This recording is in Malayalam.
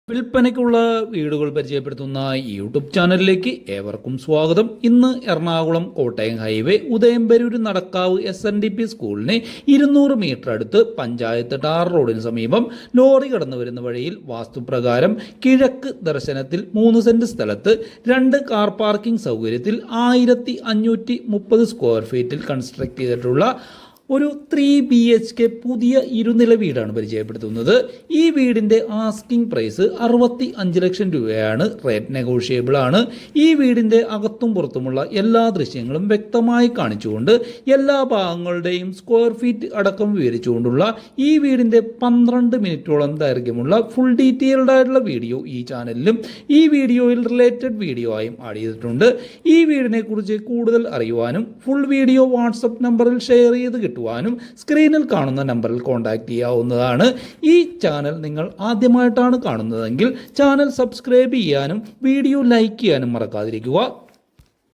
വിൽപ്പനയ്ക്കുള്ള വീടുകൾ പരിചയപ്പെടുത്തുന്ന യൂട്യൂബ് ചാനലിലേക്ക് ഏവർക്കും സ്വാഗതം. ഇന്ന് എറണാകുളം കോട്ടയം ഹൈവേ ഉദയംപേരൂർ നടക്കാവ് SNDP സ്കൂളിന് 200 മീറ്റർ അടുത്ത് പഞ്ചായത്ത് ടാർ റോഡിന് സമീപം ലോറി കടന്നു വരുന്ന വഴിയിൽ വാസ്തുപ്രകാരം കിഴക്ക് ദർശനത്തിൽ 3 സെന്റ് സ്ഥലത്ത് 2 കാർ പാർക്കിംഗ് സൗകര്യത്തിൽ 1530 സ്ക്വയർ ഫീറ്റിൽ കൺസ്ട്രക്ട് ചെയ്തിട്ടുള്ള ഒരു 3 BHK പുതിയ ഇരുനില വീടാണ് പരിചയപ്പെടുത്തുന്നത്. ഈ വീടിൻ്റെ ആസ്കിംഗ് പ്രൈസ് 65 ലക്ഷം രൂപയാണ്. റേറ്റ് നെഗോഷിയബിൾ ആണ്. ഈ വീടിൻ്റെ അകത്തും പുറത്തുമുള്ള എല്ലാ ദൃശ്യങ്ങളും വ്യക്തമായി കാണിച്ചുകൊണ്ട് എല്ലാ ഭാഗങ്ങളുടെയും സ്ക്വയർ ഫീറ്റ് അടക്കം വിവരിച്ചുകൊണ്ടുള്ള ഈ വീടിൻ്റെ 12 മിനിറ്റോളം ദൈർഘ്യമുള്ള ഫുൾ ഡീറ്റെയിൽഡ് ആയിട്ടുള്ള വീഡിയോ ഈ ചാനലിലും ഈ വീഡിയോയിൽ റിലേറ്റഡ് വീഡിയോ ആയും ആഡ് ചെയ്തിട്ടുണ്ട്. ഈ വീടിനെ കുറിച്ച് കൂടുതൽ അറിയുവാനും ഫുൾ വീഡിയോ വാട്സപ്പ് നമ്പറിൽ ഷെയർ ചെയ്ത് കിട്ടുവാനും സ്ക്രീനിൽ കാണുന്ന നമ്പറിൽ കോൺടാക്ട് ചെയ്യാവുന്നതാണ്. ഈ ചാനൽ നിങ്ങൾ ആദ്യമായിട്ടാണ് കാണുന്നതെങ്കിൽ ചാനൽ സബ്സ്ക്രൈബ് ചെയ്യാനും വീഡിയോ ലൈക്ക് ചെയ്യാനും മറക്കാതിരിക്കുക.